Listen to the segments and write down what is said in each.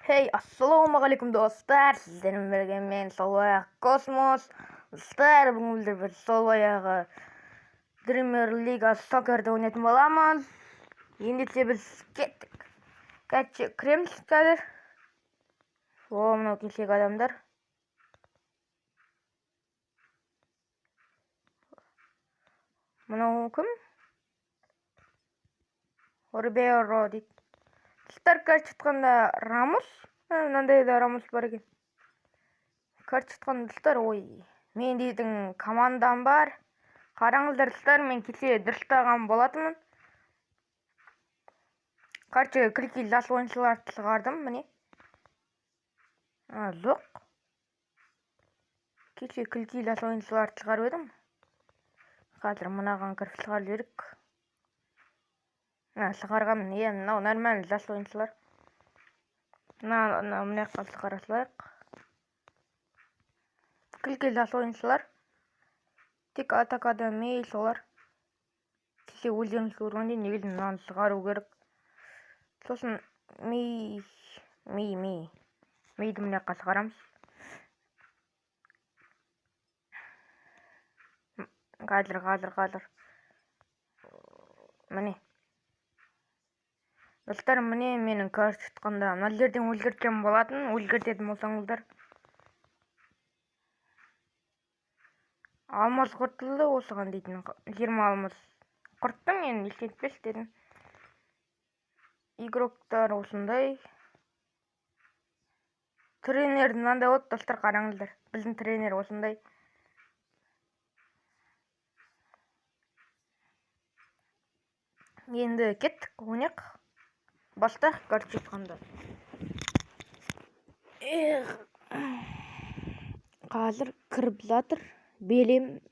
Hey, ассалаумағалейкум достар, сіздермен бірге мен Солбаяқ Космос. Достар, бүгін біз Солбаяғы Dreamer League Soccer'ды ойнайтын боламыз. Ендеше біз кеттік. Кіреміз қазір. О, мынау кешегі адамдар. Мынау кім? Орберо дейді. Достар, карт жатқанда Рамос. Мынандай да Рамос бар екен. Карт жатқан достар, ой. Мен дейтін командам бар. Қараңыздар достар, мен кеше дұрыстаған болатынмын. Короче, клики жас ойыншыларды шығардым, міне. Жоқ. Кеше клики жас ойыншыларды шығарып едім. Қазір мынаған кіріп шығарып жіберейік. Шығарғам, мынау нормально жас ойыншылар. Мына жаққа шығара салайық. Клики жас ойыншылар. Тек атакада мей солар. Кеше өздеріңіз көргендей негізі мынаны шығару керек. Сосын мейді мына жаққа шығарамыз. Қазір. Міне. Достар, міне менің карт жатқанда мына жерден өзгерткен болатын. Өзгертетін болсаңыздар. Алмаз құртылды осыған дейтін. 20 алмаз құрттым, енді естетпес дедім. Игроктар осындай. Тренер мынандай от, достар, қараңыздар. Біздің тренер осындай. Енді кеттік, ойнайық. Бастайық карт жатқанда. Қазір кіріп жатыр. Белем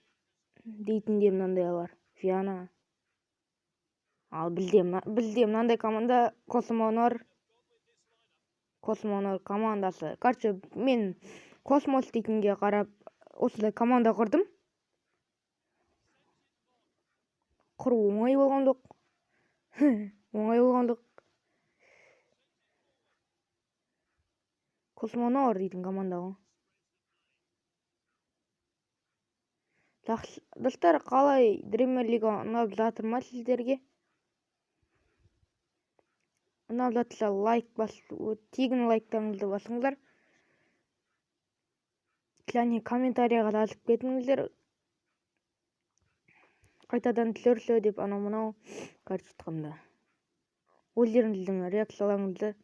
дейтінде мынандай алар. Фиана. Ал бізде мынандай команда Космонор командасы. Короче, мен Космос дейтінге қарап осындай команда құрдым. Құру оңай болған жоқ. Космонор дейтін команда ғой. Достар, қалай Dreamer League ұнап жатыр ма сіздерге? Ұнап жатса лайк тегін лайктарыңызды басыңыздар. Және комментарияға жазып кетіңіздер. Қайтадан түсірші деп анау карт жатқанда. Өздеріңіздің реакцияларыңызды.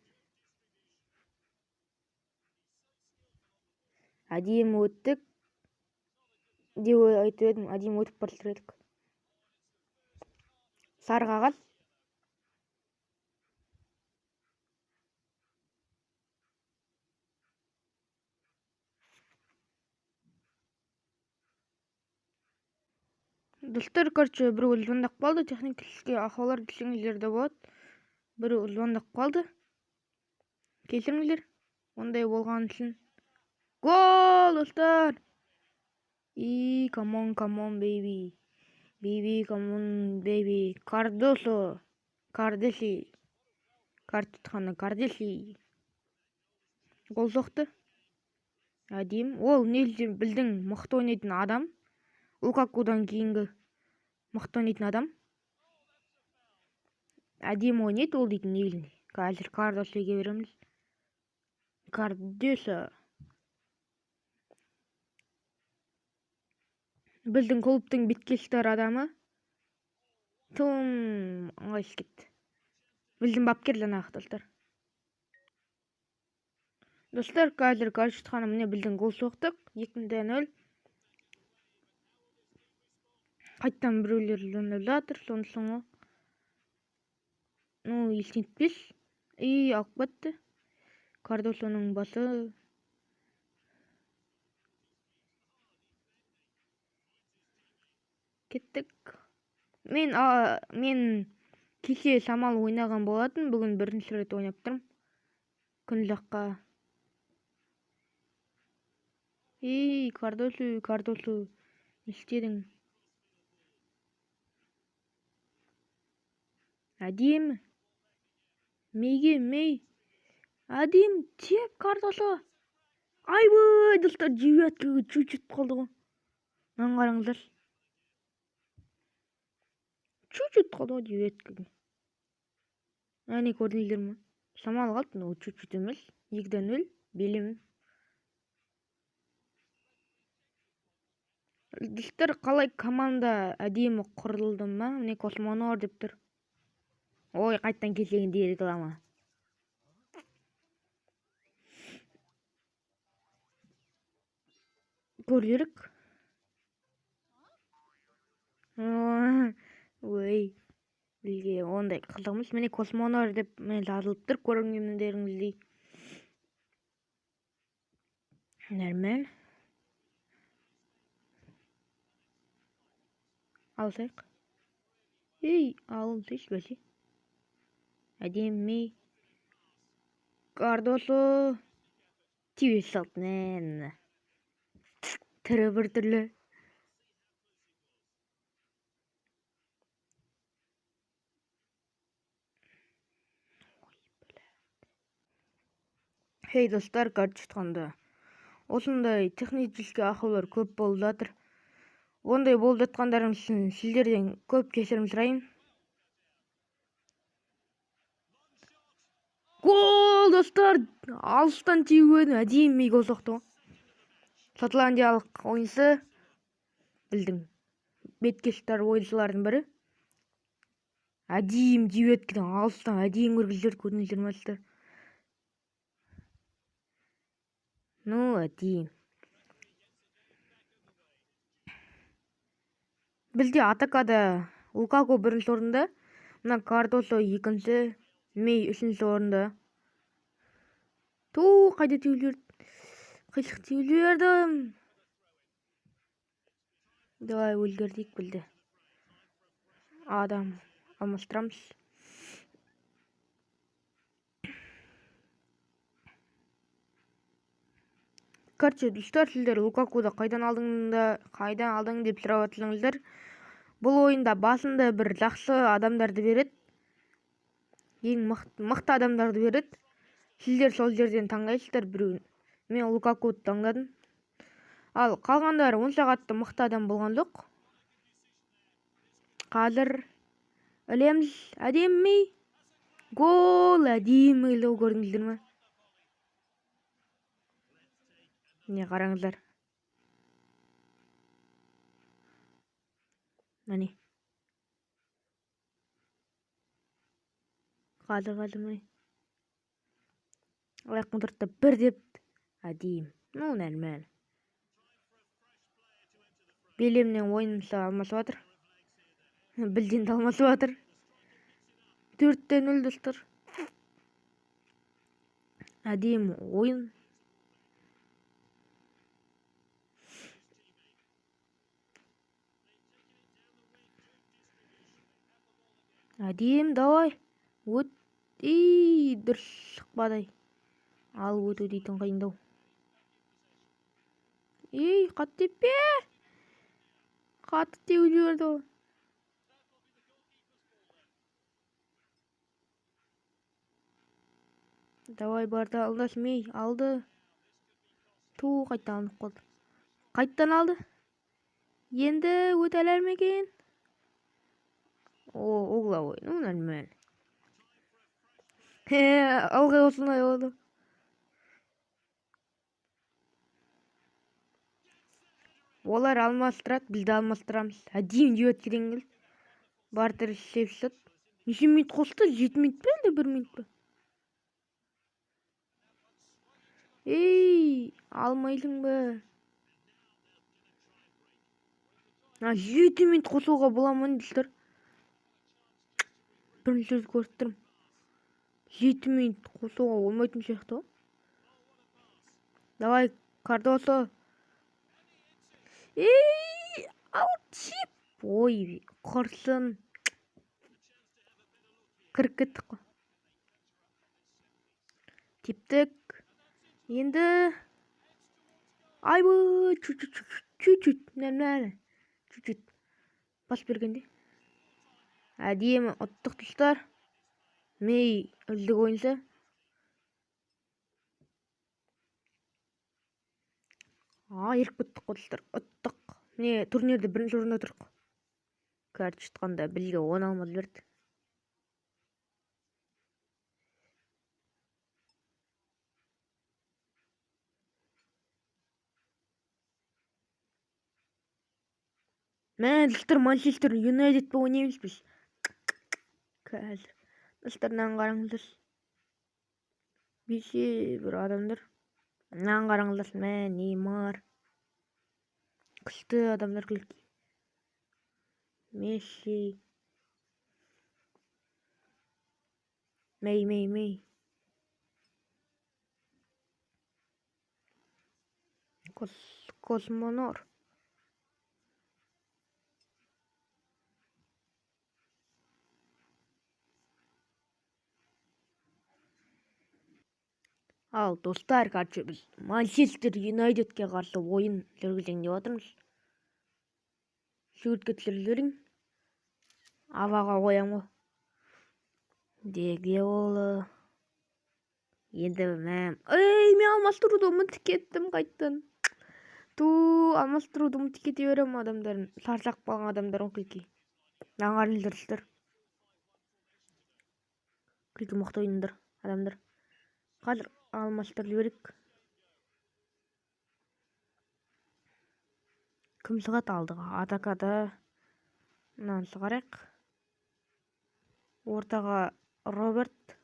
Әдемі өттік деп айтып едім, әдемі өтіп бара жатырдық. Сары қағаз. Достар, короче, біреу звондап қалды, техникалық ақаулар десеңіздер де болады. Біреу звондап қалды. Кешіріңіздер. Ондай болған үшін. Гол, достар! Come on, baby. Come on, baby. Кардеси. Карт тұтқаны Кардеси. Гол соқты. Әдем. Ол негізі біздің мықты ойнайтын адам. Лукакудан кейінгі мықты ойнайтын адам. Әдем ойнайды ол дейтін негізі. Қазір Кардесиге береміз. Кардеси. Біздің клубтың беткештер адамы. Тым аңғайсыз кетті. Біздің бапкер жаңағы достар. Достар, қазір карт жатқаны міне біздің гол соқтық. 2-0. Қайттан біреулер жөндеп жатыр, соны. Естетпес. Алып кетті. Кардесиның басы. Кеттік. Мен кеше самал ойнаған болатын. Бүгін бірінші рет ойнап тұрмын. Күн жаққа. Кардеси. Істедің. Әдемі. Мей. әдем теп картасы. Айбай достар, девяткаға чуть-чуть қалды ғой. Мынаны қараңыздар. Чуть-чуть қалды ғой девяткаға. Әне көрдіңіздер ме? Шамалы қалды, но чуть-чуть емес. 2-0 белім. Достар, қалай команда әдемі құрылды ма? Міне Космонор деп тұр. Ой, қайттан келсегенде реклама. Көрдік. Ой, бізге ондай қызығымыз. Міне Космонор деп жазылып тұр, көргендеріңіздей. Нормально. Алсайық. Ей, алынсайшы бәсе. Әдемі. Кардосо. Тивес салтын. Түрі бір түрлі. Хей достар, карт шытқанда. Осындай технический ақаулар көп болып жатыр. Ондай болып жатқандарың үшін сіздерден көп кешірім сұрайын. Гол, достар! Алыстан теуген әдемі гол соқты. Шотландиялық ойыншы, білдің, беткештар ойыншылардың бірі. Әдем девяткадан алыстан әдем көргіздер, көрдіңіздер ме достар? Ну, әдем. Бізде атакада Лукаку бірінші орында, мына Кардосо екінші, Мей үшінші орында. Қайда теулерді? Қайшық теулерді. Давай өлгердік, білді. Адам алмастырамыз. Короче, достар, сіздер Лукакуды қайдан алдың деп сұрап жатсаңыздар, бұл ойында басында бір жақсы адамдарды береді. Ең мықты адамдарды береді. Сіздер сол жерден таңдайсыздар біреуін. Мен Лукакуды таңдадым. Ал қалғандары онша қатты мықты адам болған жоқ. Қазір ілеміз. Әдемі. Гол, әдемі көрдіңіздер ме? Не қараңыздар. Міне. Қазір міне. Аяқын тұртта бір деп. Әдем. Ну, нормально. Белемнен ойынымызды алмасып жатыр. Білденді алмасып жатыр. 4-0 достар. Әдем ойын. Әдем, давай. Өт. Дұрыс шықпадай. Ал өту дейтін қиындау. Қатты теппе. Қатты теулерді. Давай барды, алдасмей. Алды. Қайттан алынып қалды. Қайттан алды. Енді өте әлер мекен? Угловой. Ну, нормально. Алғай осындай oldu. Олар алмастырады, біз де алмастырамыз. Әдейі жүйет кереңгіл. Бартыр шепшіт. Неше минут қосты? 7 минут па әлде 1 минут па? Алмайсың ба? 7 минут қосуға боламын достар. Бірінші сөз көріп тұрмын. 7 минут қосуға болмайтын сияқты. Давай, Кардосо. Ал чип. Ой, құрсын. Кіріп кеттік қой. Типтік. Енді. Айбы, чуть-чуть. Нормально. Чуть-чуть. Пас бергенде. Әдемі ұттық тұстар. Мей үздік ойыншы. Еріп кеттік қой ұттық. Міне турнирде бірінші орында тұрдық. Карточка ұтқанда бізге 10 алмаз берді. Мен достар Манчестер Юнайтедпен ойнаймыз біз. Қазір. Достар мынаған қараңыздар. Бесе бір адамдар. Мынаған қараңыздар. Неймар. Күшті адамдар күлкі. Месси. Мей. Космонор. Ал достар, қазір біз Манчестер Юнайтедке қарсы ойын жүргізейін деп отырмыз. Суретке түсіріп жіберейін. Аваға қоям ғой. Деге олы. Енді мен алмастыруды ұмытып кеттім қайттан. Алмастыруды ұмытып кете берем адамдарын. Шаршап қалған адамдар күлкі. Аңғарыңыздар. Күлкі мықты ойындар адамдар. Қазір алмастырып жіберейік. Кім шығады алдыға? Атакада. Мынаны шығарайық. Ортаға Роберт.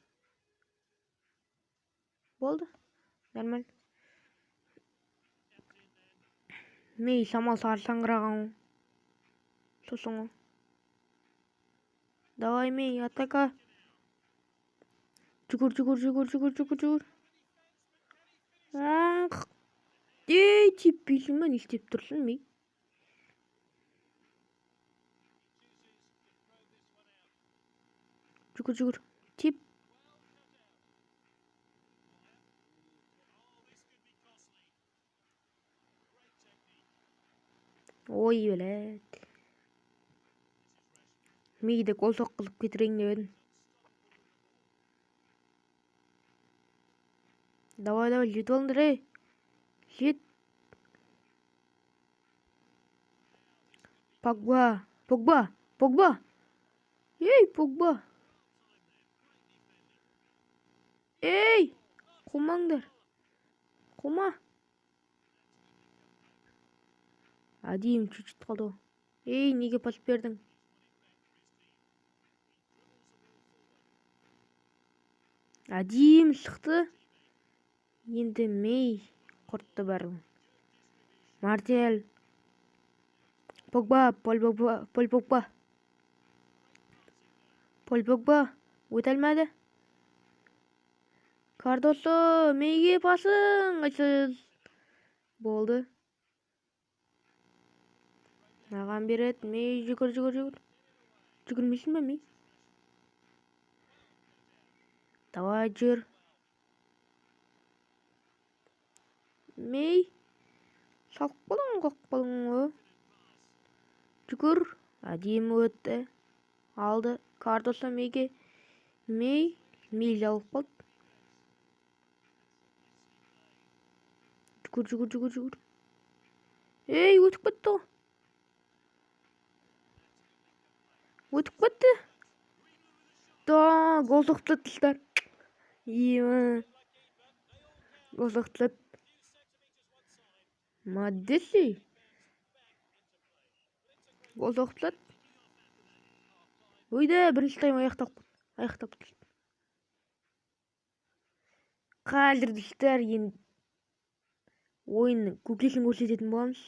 Болды. Нормаль. Мей самал саңғыраған. Сосын. Давай Мей, атака. Жүгір. Теппейсің ба? Не істеп тұрсың Мей? Жүгір. Теп. Ой, белет. Мейді гол соққызып кетірейін деп едім. Давай, жетіп алыңдар, Жет. Погба. Погба. Қумаңдар. Қума. Әдейім чүчіт қалды. Неге пас бердің? Әдейім шықты. Енді Мей құртты бәрін. Мартел. Погба. Пол Погба. Өтелмеді. Кардосо. Мейге пасың. Айсыз. Болды. Маған береді. Мей жүгір. Жүгірмесін бе Мей? Давай жүр. Мей. Салып қалың. Жүгір. Әдемі өтті. Алды. Кардосо Мейге. Мей жалып қалды. Жүгір. Өтіп кетті. Гол соқтырды достар. Гол соқтырды. Маддеси. Гол соқтырды. Бірінші тайм аяқтап. Қазір достар енді ойынның көкесін көрсететін боламыз.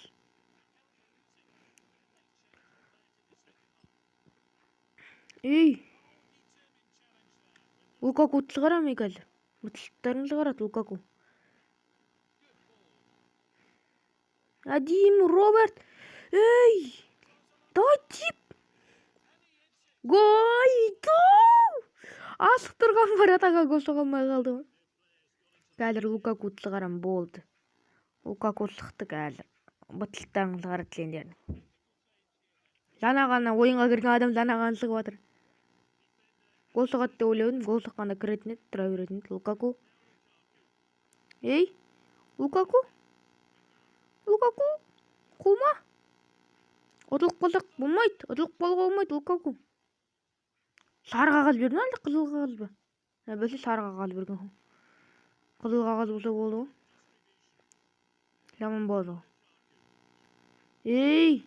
Лукаку шығарам қазір. Мұтшықтарын шығарады Лукаку. Әдейім Роберт. Давай тип. Асықтырған бар атаға гол соға алмай қалды. Қазір Лукаку шығарам болды. Лукаку шықты қазір. Бұтшықтарын шығарады сендерін. Жаңа ғана ойынға кірген адам жаңа ғана шығып жатыр. Гол соғады деп ойладым. Гол соққанда кіретін еді, тұра беретін еді. Лукаку. Лукаку. Лукаку қума. Ұтылып қалсақ болмайды. Ұтылып қалуға болмайды Лукаку. Сары қағаз берді ме әлде қызыл қағаз ба? Бәсе сары қағаз берген. Қызыл қағаз болса болды ғой. Жаман болды. Ей!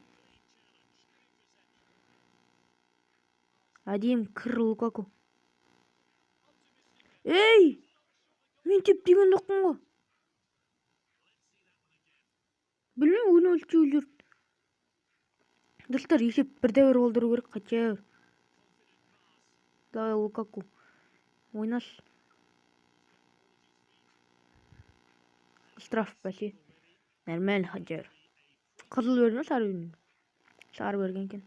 Әдем кір Лукаку. Ей! Мен теппеген жоқпын ғой. Білмеймін, оны өлшеу жүр. Достар, есеп бірде-бір болдыру керек, хотя. Давай Лукаку. Ойнас. Штраф бәсе. Нормально хотя. Қызыл берді ме, сары берді? Сары берген екен.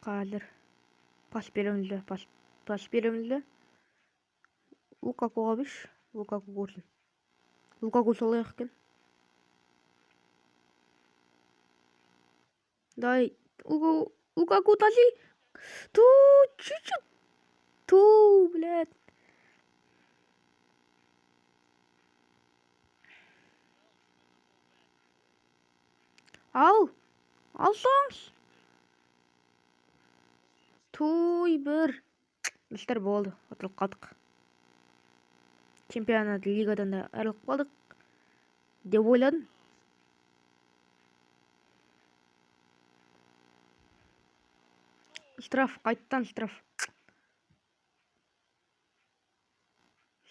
Қазір пас береміз, пас береміз. Лукакуға беш, Лукаку көрсін. Лукаку солай екен. Дай, Лукаку тази. Ту, чуть-чуть. Ту, блядь. Алсаңыз. Туй бір. Достар болды, ұтылып қалдық. Чемпионат лигадан да айырылып қалдық деп ойладым. Штраф, қайттан штраф.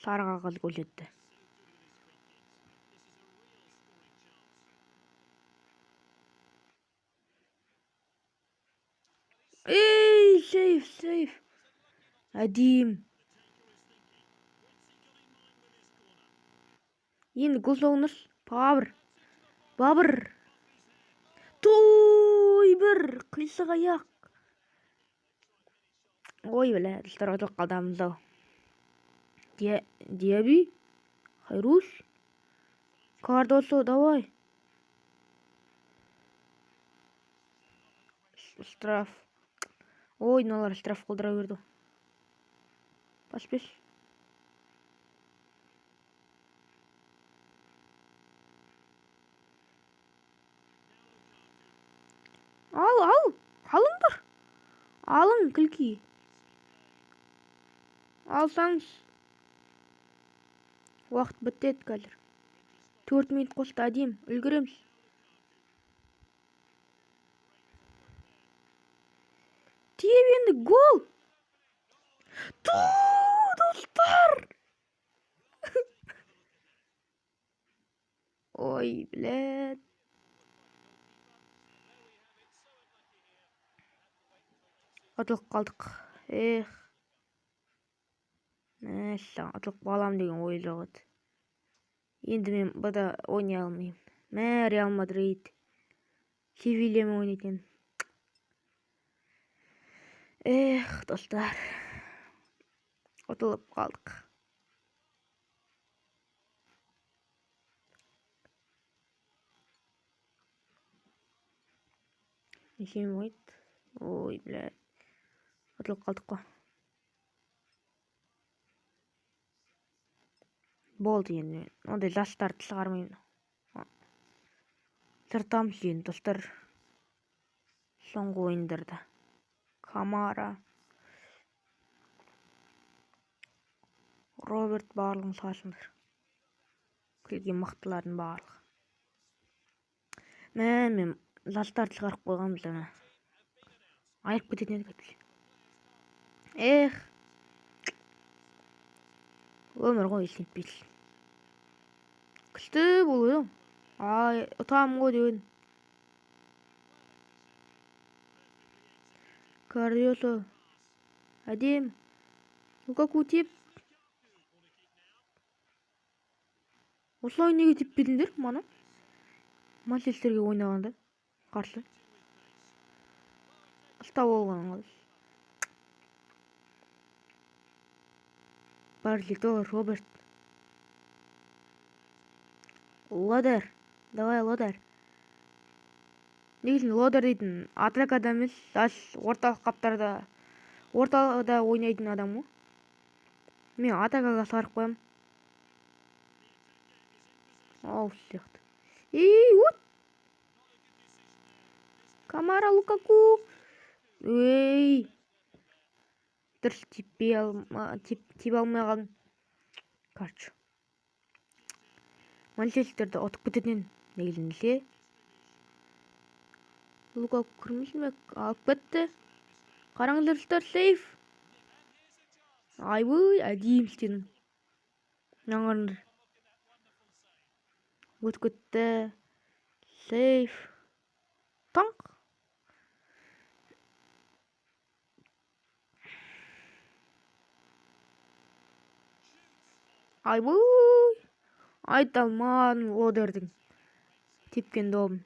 Сары қағаз көрсетті. Ей, сейф. Әдем. Енді гол соғыңыз. Бабыр. Туй бір. Қисық аяқ. Ой, бля, достар ұтылып қалдамыз ау. Диаби. Хайрус. Кардосо, давай. Штраф. Ой, мыналар штраф қылдыра берді. Пас. Алыңдар. Алың, күлкі. Алсаңыз. Уақыт бітеді қазір. 4 минут қосты, әдем. Үлгіреміз. Тиеп енді гол. Ту, достар. Ой, блядь. Ұтылып қалдық. Мәссаған, ұтылып қалам деген ой жоқ еді. Енді мен бұда ойнай алмайым. Реал Мадрид. Севильямен ойнайтын. Достар. Ұтылып қалдық. Нешем ойды? Ой, блядь. Ұтылып қалдық қой. Болды енді. Ондай жастарды шығармаймын. Тыртамыз енді, достар. Соңғы ойындарда. Камара. Роберт барлығын сағасыңдар. Келген мықтылардың барлығы. Мен жастарды шығарып қойғанбыз ана. Айып кететін еді. Өмір ғой есінтпейді. Күшті болу. Ұтамын ғой деуін. Кардиосо. Әдем. Лукаку теп. Осылай неге теппедіңдер мана? Манчестерге ойнағанда. Қарсы. Ұстап болған ғалыс. Барлито, Роберт. Лодер. Давай, Лодер. Негізін Лодер дейтін атакада емес, орталық қаптарда, орталықта ойнайтын адам ғой. Мен атакаға сарып қоям. Ал сияқты. Вот. Камара, Лукаку. Дұрыс типе алмай қалдым. Короче. Манчестерді ұтып кететін негізінде. Лукаку кірмесін бе? Алып кетті. Қараңыздар, ұстар, сейф. Айбой, әдейім істедім. Жаңғырындар. Өтіп кетті. Сейф. Танк. Айбой. Айта алмадым Лодердің тепкен добын.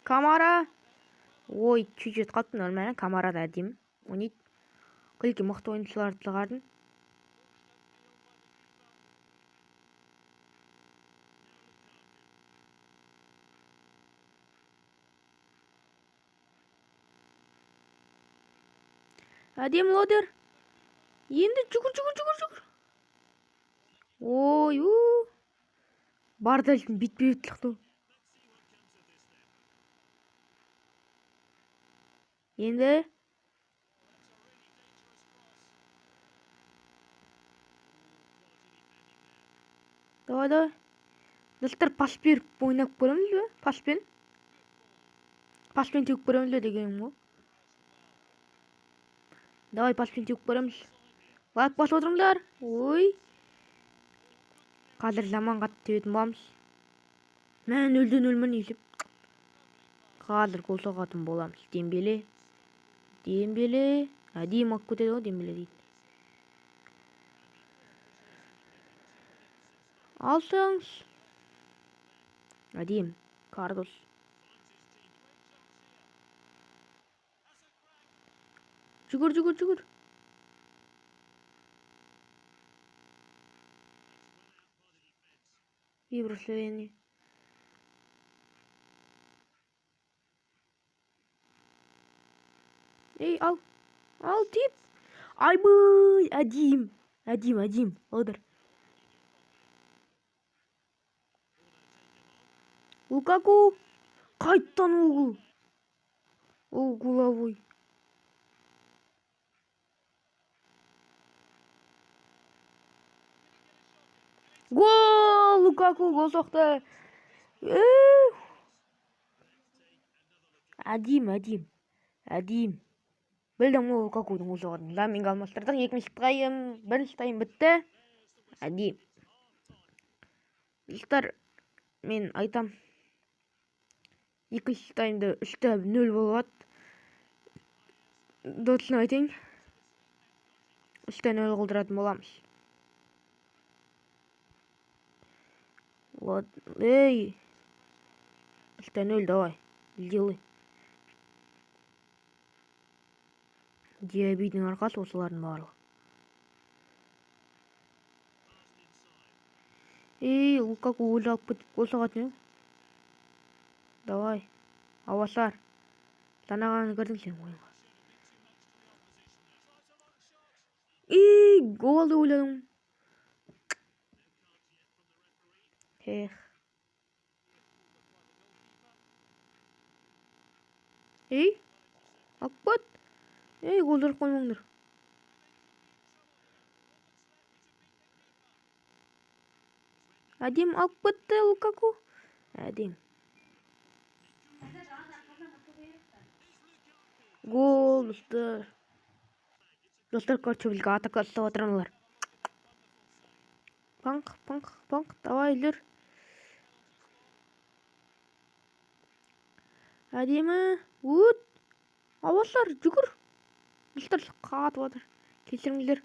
Камара. Ой, чуть-чуть қалыптың өлмәні. Камара да әдейім. Ойнайды. Күлге мықты ойыншыларды шығардым. Әдем Лодер. Енді жүгір. Ой, Бардалдың битпей өттіқті. Енді. Давай. Достар, пас беріп ойнап көреміз бе? Паспен теуіп көреміз бе дегенім ғой. Давай, паспен теуіп көреміз. Лайк басып отырыңдар. Ой. Қазір жаман қатты тебетін боламыз. Мен өлден есіп. Қазір гол соғатын боламыз. Дембеле. Әдейім ақ көтеді ғой, Дембеле дейді. Алсаңыз. Әдейім. Кардос. Жүгір. Вибрословение. Ал тип. Айбой, әдейім. Лодер. Лукаку. Қайттан ол головой. Гол! Лукаку гол соқты. Әдейім. Білдім ол Лукакудың гол соғатын. Ламинге алмастырдық. Екінші тайм, бірінші тайм бітті. Әдейім. Достар, мен айтам. Екінші таймда 3-0 болады. Досын айтайын. 3-0 қылдыратын боламыз. Вот. 3-0, давай. Сделай. Диабетінің арқасы осылардың барлығы. Лукаку өлі алып кетіп гол соғатын. Давай. Авасар. Санағаны көрдің сен ойынға. Голды ойладым. Ақпат. Голдырып қоймаңдар. Әдем алып кетті Лукаку. Әдем. Гол, достар. Достар, корчевілгі атака ұстап отырамылар. Панк. Давай, жүр. Әдемі. Аваслар, жүгір. Достар, қатып отыр. Кешіріңіздер.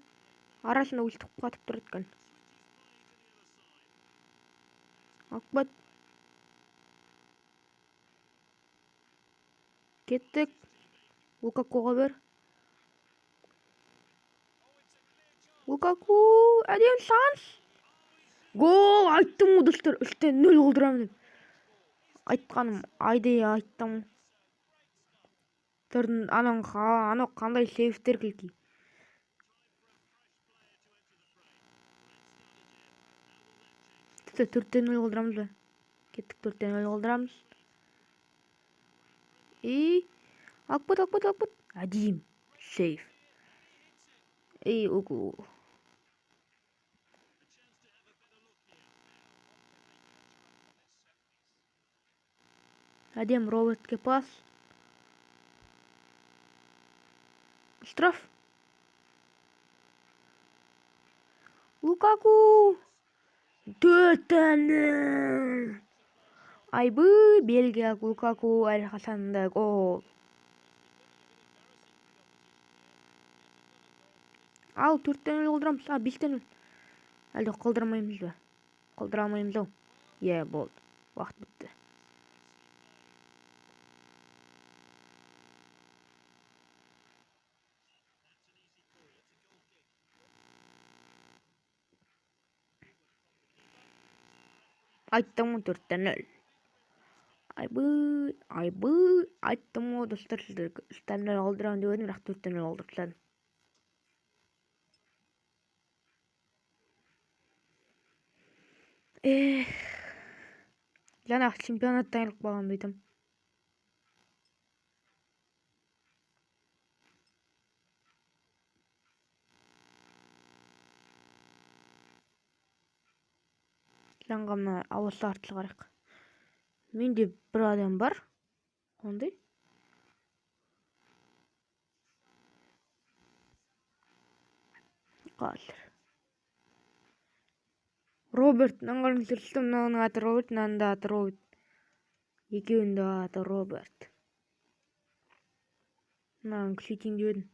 Арасында өлтіп қатып тұр екен. Ақбат. Кеттік. Лукакуға бер. Лукаку. Әдем шанс. Гол. Айттым ғой, достар. 3-0 қылдырамын. Айтқаным. Айттым. Тұрдың анау қандай сейфтер келді. Келесі 4-0 қалдырамыз ба? Кеттік, 4-0 қалдырамыз. Алып кет. Әдейім. Сейф. Угу. Әдем Робертке пас. Штраф. Лукаку. 4-0. Айбы, Бельгия Лукаку әрқашанда гол. Ал 4-0 қалдырамыз. 5-0. Әлде қалдырамаймыз ба? Қалдырамаймыз ау. Болды. Уақыт бітті. Айттым 4-0. Айбы, айттым ғой достар, сіздерге 3-0 қалдырамын деп едім, бірақ 4-0 қалдырып. Жаңағы чемпионаттан айырылып қалғанымды айтам. Жаңға мына ауасы артылы қарайық. Менде бір адам бар. Ондай. Қазір. Роберт, мынаған түсірістім, мынаның аты Роберт, мынаның да аты Роберт. Екеуінің де аты Роберт. Мынаған күшейтейін деп едім.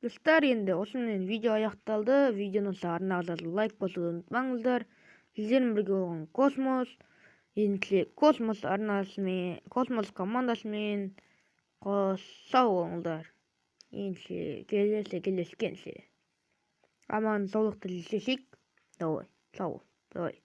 Достар, енді осымен видео аяқталды. Видеоны сағынағызды лайк басуды ұмытпаңыздар. Сіздермен бірге болған Космос. Енді Космос арнасымен, Космос командасымен сау болыңыздар. Енді келесі. Аман саулықты тілесейік. Давай, сау бол. Давай.